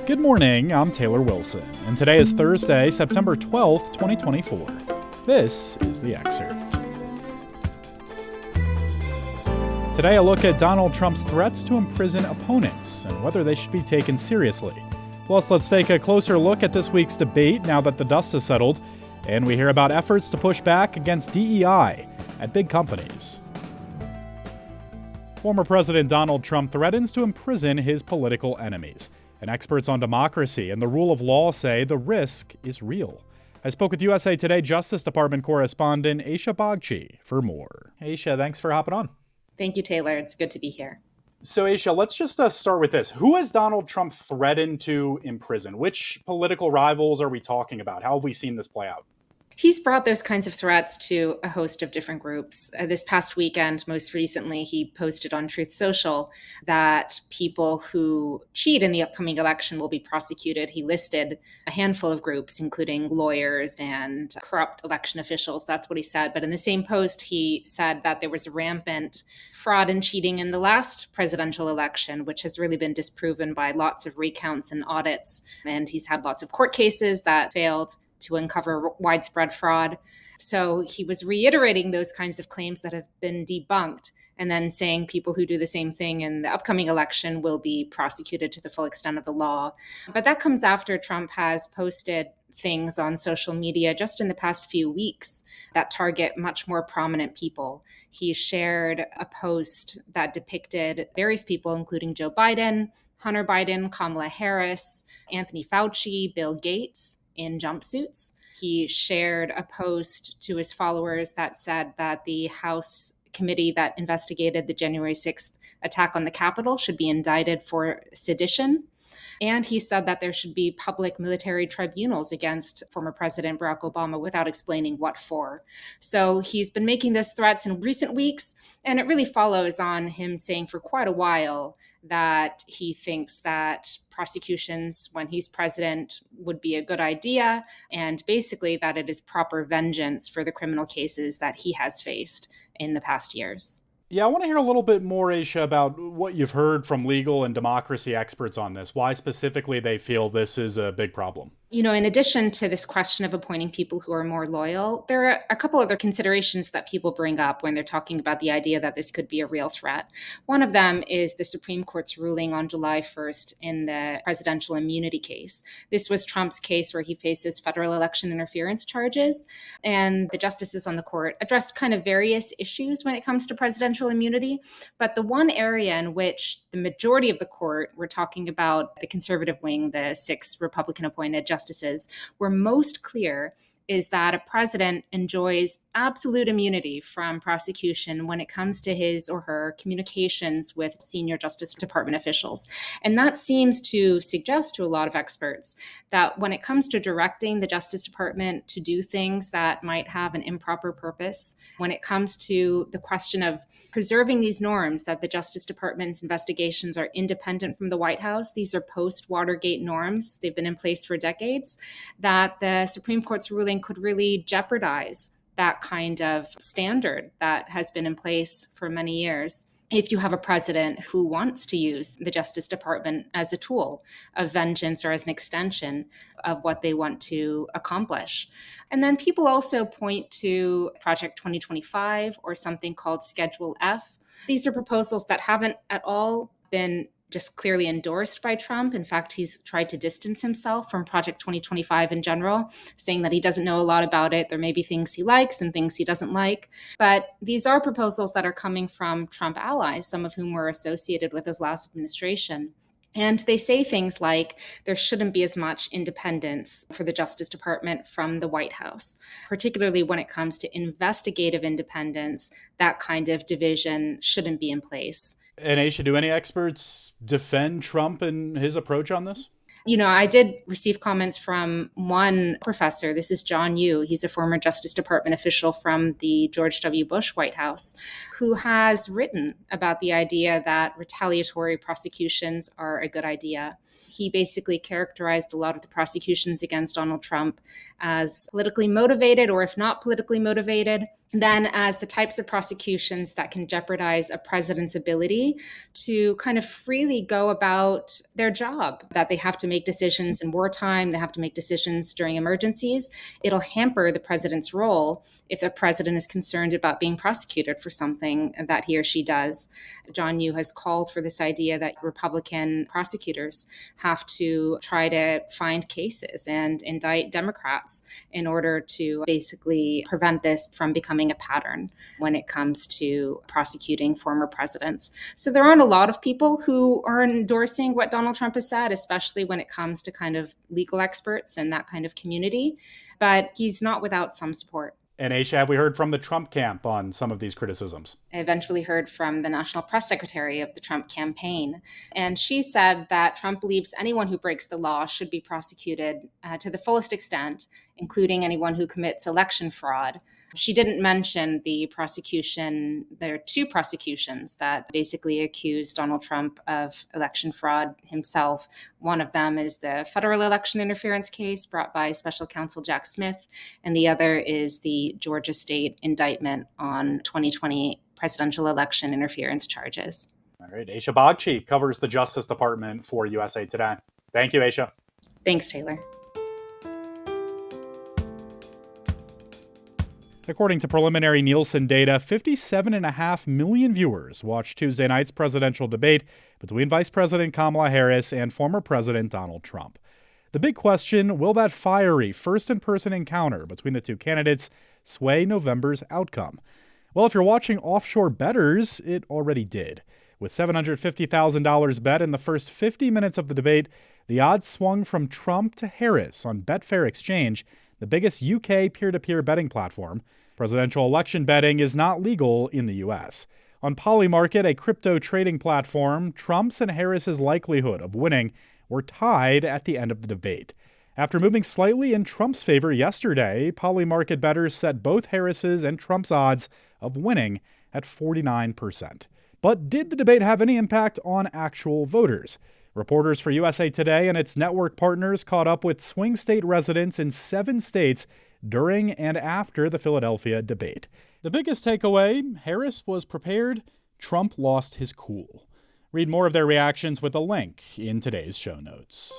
Good morning, I'm Taylor Wilson, and today is Thursday, September 12th, 2024. This is the Excerpt. Today, a look at Donald Trump's threats to imprison opponents and whether they should be taken seriously. Plus, let's take a closer look at this week's debate now that the dust has settled, and we hear about efforts to push back against DEI at big companies. Former President Donald Trump threatens to imprison his political enemies. And experts on democracy and the rule of law say the risk is real. I spoke with USA Today Justice Department correspondent Aisha Bagchi for more. Aisha, thanks for hopping on. Thank you, Taylor. It's good to be here. So, Aisha, let's just start with this. Who has Donald Trump threatened to imprison? Which political rivals are we talking about? How have we seen this play out? He's brought those kinds of threats to a host of different groups. This past weekend, most recently, he posted on Truth Social that people who cheat in the upcoming election will be prosecuted. He listed a handful of groups, including lawyers and corrupt election officials. That's what he said. But in the same post, he said that there was rampant fraud and cheating in the last presidential election, which has really been disproven by lots of recounts and audits. And he's had lots of court cases that failed to uncover widespread fraud. So he was reiterating those kinds of claims that have been debunked and then saying people who do the same thing in the upcoming election will be prosecuted to the full extent of the law. But that comes after Trump has posted things on social media just in the past few weeks that target much more prominent people. He shared a post that depicted various people, including Joe Biden, Hunter Biden, Kamala Harris, Anthony Fauci, Bill Gates, in jumpsuits. He shared a post to his followers that said that the House committee that investigated the January 6th attack on the Capitol should be indicted for sedition. And he said that there should be public military tribunals against former President Barack Obama without explaining what for. So he's been making those threats in recent weeks, and it really follows on him saying for quite a while that he thinks that prosecutions when he's president would be a good idea, and basically that it is proper vengeance for the criminal cases that he has faced in the past years. Yeah, I want to hear a little bit more, Aisha, about what you've heard from legal and democracy experts on this, why specifically they feel this is a big problem. You know, in addition to this question of appointing people who are more loyal, there are a couple other considerations that people bring up when they're talking about the idea that this could be a real threat. One of them is the Supreme Court's ruling on July 1st in the presidential immunity case. This was Trump's case where he faces federal election interference charges, and the justices on the court addressed kind of various issues when it comes to presidential immunity. But the one area in which the majority of the court, we're talking about the conservative wing, the 6 Republican-appointed justices, were most clear is that a president enjoys absolute immunity from prosecution when it comes to his or her communications with senior Justice Department officials. And that seems to suggest to a lot of experts that when it comes to directing the Justice Department to do things that might have an improper purpose, when it comes to the question of preserving these norms that the Justice Department's investigations are independent from the White House, these are post-Watergate norms, they've been in place for decades, that the Supreme Court's ruling could really jeopardize that kind of standard that has been in place for many years if you have a president who wants to use the Justice Department as a tool of vengeance or as an extension of what they want to accomplish. And then people also point to Project 2025 or something called Schedule F. These are proposals that haven't at all been just clearly endorsed by Trump. In fact, he's tried to distance himself from Project 2025 in general, saying that he doesn't know a lot about it. There may be things he likes and things he doesn't like. But these are proposals that are coming from Trump allies, some of whom were associated with his last administration. And they say things like there shouldn't be as much independence for the Justice Department from the White House, particularly when it comes to investigative independence. That kind of division shouldn't be in place. And Aisha, do any experts defend Trump and his approach on this? You know, I did receive comments from one professor. This is John Yoo. He's a former Justice Department official from the George W. Bush White House, who has written about the idea that retaliatory prosecutions are a good idea. He basically characterized a lot of the prosecutions against Donald Trump as politically motivated, or if not politically motivated, then as the types of prosecutions that can jeopardize a president's ability to kind of freely go about their job, that they have to make make decisions in wartime. They have to make decisions during emergencies. It'll hamper the president's role if the president is concerned about being prosecuted for something that he or she does. John Yoo has called for this idea that Republican prosecutors have to try to find cases and indict Democrats in order to basically prevent this from becoming a pattern when it comes to prosecuting former presidents. So there aren't a lot of people who are endorsing what Donald Trump has said, especially when it comes to kind of legal experts and that kind of community. But he's not without some support. And Aisha, have we heard from the Trump camp on some of these criticisms? I eventually heard from the national press secretary of the Trump campaign. And she said that Trump believes anyone who breaks the law should be prosecuted to the fullest extent, including anyone who commits election fraud. She didn't mention the prosecution. There are two prosecutions that basically accuse Donald Trump of election fraud himself. One of them is the federal election interference case brought by special counsel Jack Smith, and the other is the Georgia state indictment on 2020 presidential election interference charges. All right, Aisha Bagchi covers the Justice Department for USA Today. Thank you, Aisha. Thanks, Taylor. According to preliminary Nielsen data, 57.5 million viewers watched Tuesday night's presidential debate between Vice President Kamala Harris and former President Donald Trump. The big question, will that fiery first in-person encounter between the two candidates sway November's outcome? Well, if you're watching offshore bettors, it already did. With $750,000 bet in the first 50 minutes of the debate, the odds swung from Trump to Harris on Betfair Exchange, the biggest UK peer-to-peer betting platform. Presidential election betting is not legal in the U.S. On Polymarket, a crypto trading platform, Trump's and Harris's likelihood of winning were tied at the end of the debate. After moving slightly in Trump's favor yesterday, Polymarket bettors set both Harris's and Trump's odds of winning at 49%. But did the debate have any impact on actual voters? Reporters for USA Today and its network partners caught up with swing state residents in 7 states during and after the Philadelphia debate. The biggest takeaway, Harris was prepared, Trump lost his cool. Read more of their reactions with a link in today's show notes.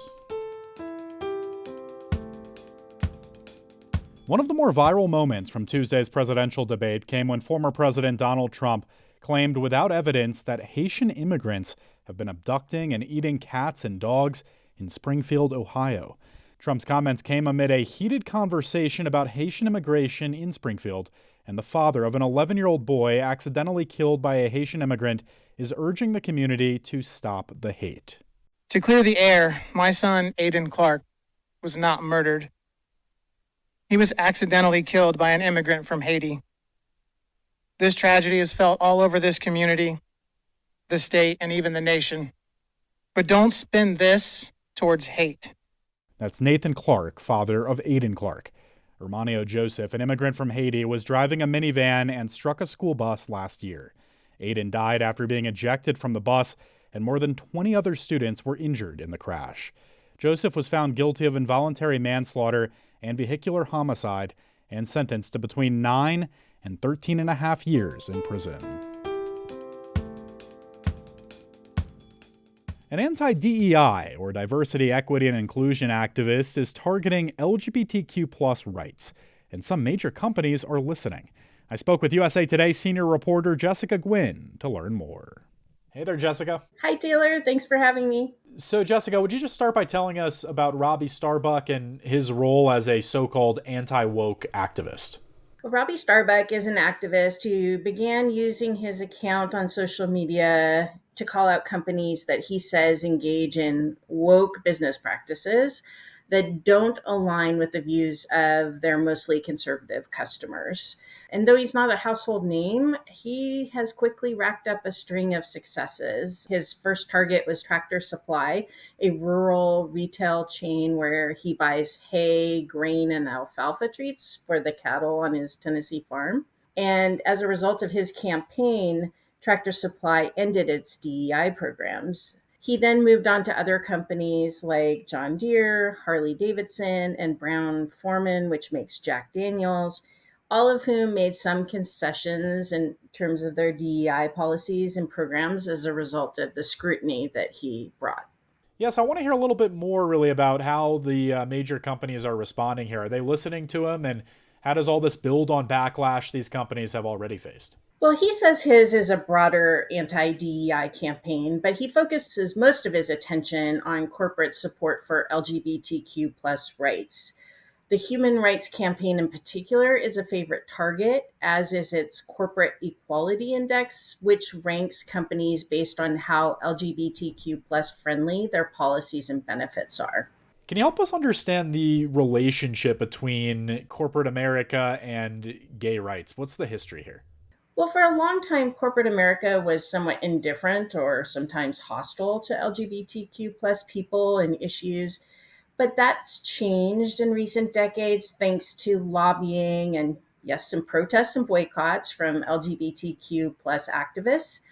One of the more viral moments from Tuesday's presidential debate came when former President Donald Trump claimed without evidence that Haitian immigrants have been abducting and eating cats and dogs in Springfield, Ohio. Trump's comments came amid a heated conversation about Haitian immigration in Springfield, and the father of an 11-year-old boy accidentally killed by a Haitian immigrant is urging the community to stop the hate. To clear the air, my son, Aiden Clark, was not murdered. He was accidentally killed by an immigrant from Haiti. This tragedy is felt all over this community, the state, and even the nation. But don't spin this towards hate. That's Nathan Clark, father of Aiden Clark. Hermanio Joseph, an immigrant from Haiti, was driving a minivan and struck a school bus last year. Aiden died after being ejected from the bus, and more than 20 other students were injured in the crash. Joseph was found guilty of involuntary manslaughter and vehicular homicide and sentenced to between 9 and 13.5 years in prison. An anti-DEI, or diversity, equity, and inclusion activist, is targeting LGBTQ+ rights, and some major companies are listening. I spoke with USA Today senior reporter Jessica Gwynn to learn more. Hey there, Jessica. Hi, Taylor. Thanks for having me. So, Jessica, would you just start by telling us about Robbie Starbuck and his role as a so-called anti-woke activist? Well, Robbie Starbuck is an activist who began using his account on social media to call out companies that he says engage in woke business practices that don't align with the views of their mostly conservative customers. And though he's not a household name, he has quickly racked up a string of successes. His first target was Tractor Supply, a rural retail chain where he buys hay, grain, and alfalfa treats for the cattle on his Tennessee farm. And as a result of his campaign, Tractor Supply ended its DEI programs. He then moved on to other companies like John Deere, Harley Davidson, and Brown-Forman, which makes Jack Daniels, all of whom made some concessions in terms of their DEI policies and programs as a result of the scrutiny that he brought. Yes, I want to hear a little bit more really about how the major companies are responding here. Are they listening to him? And how does all this build on backlash these companies have already faced? Well, he says his is a broader anti DEI campaign, but he focuses most of his attention on corporate support for LGBTQ plus rights. The Human Rights Campaign in particular is a favorite target, as is its Corporate Equality Index, which ranks companies based on how LGBTQ plus friendly their policies and benefits are. Can you help us understand the relationship between corporate America and gay rights? What's the history here? Well, for a long time, corporate America was somewhat indifferent or sometimes hostile to LGBTQ plus people and issues. But that's changed in recent decades thanks to lobbying and, yes, some protests and boycotts from LGBTQ plus activists.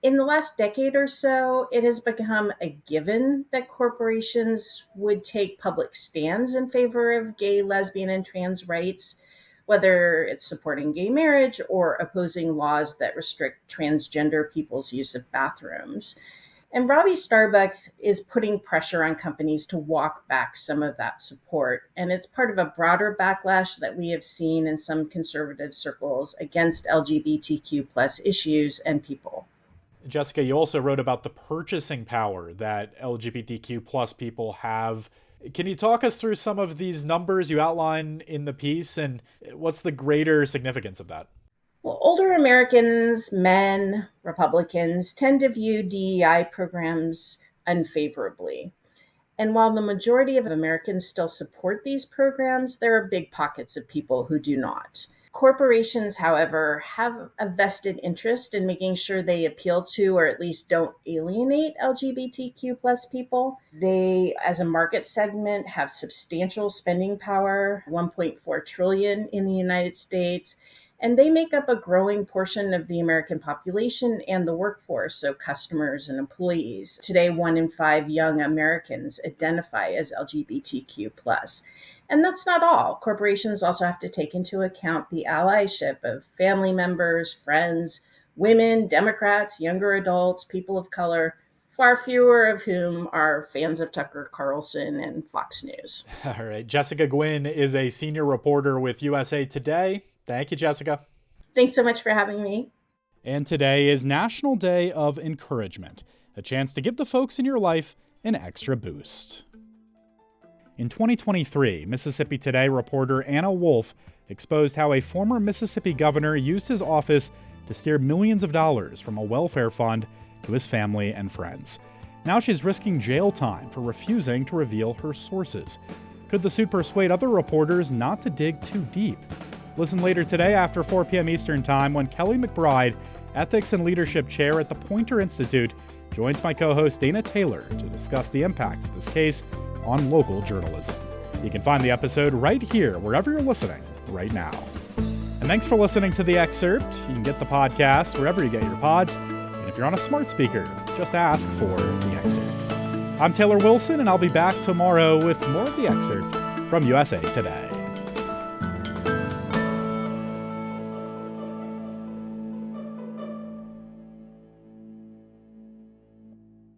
In the last decade or so, it has become a given that corporations would take public stands in favor of gay, lesbian, and trans rights, whether it's supporting gay marriage or opposing laws that restrict transgender people's use of bathrooms. And Robbie Starbuck is putting pressure on companies to walk back some of that support. And it's part of a broader backlash that we have seen in some conservative circles against LGBTQ plus issues and people. Jessica, you also wrote about the purchasing power that LGBTQ plus people have. Can you talk us through some of these numbers you outline in the piece, and what's the greater significance of that? Well, older Americans, men, Republicans tend to view DEI programs unfavorably. And while the majority of Americans still support these programs, there are big pockets of people who do not. Corporations, however, have a vested interest in making sure they appeal to or at least don't alienate LGBTQ plus people. They, as a market segment, have substantial spending power, 1.4 trillion in the United States, and they make up a growing portion of the American population and the workforce, so customers and employees. Today, 1 in 5 young Americans identify as LGBTQ plus. And that's not all. Corporations also have to take into account the allyship of family members, friends, women, Democrats, younger adults, people of color, far fewer of whom are fans of Tucker Carlson and Fox News. All right. Jessica Gwynn is a senior reporter with USA Today. Thank you, Jessica. Thanks so much for having me. And today is National Day of Encouragement, a chance to give the folks in your life an extra boost. In 2023, Mississippi Today reporter Anna Wolf exposed how a former Mississippi governor used his office to steer millions of dollars from a welfare fund to his family and friends. Now she's risking jail time for refusing to reveal her sources. Could the suit persuade other reporters not to dig too deep? Listen later today after 4 p.m. Eastern Time when Kelly McBride, Ethics and Leadership Chair at the Poynter Institute, joins my co-host Dana Taylor to discuss the impact of this case on local journalism. You can find the episode right here, wherever you're listening right now. And thanks for listening to The Excerpt. You can get the podcast wherever you get your pods. And if you're on a smart speaker, just ask for The Excerpt. I'm Taylor Wilson, and I'll be back tomorrow with more of The Excerpt from USA Today.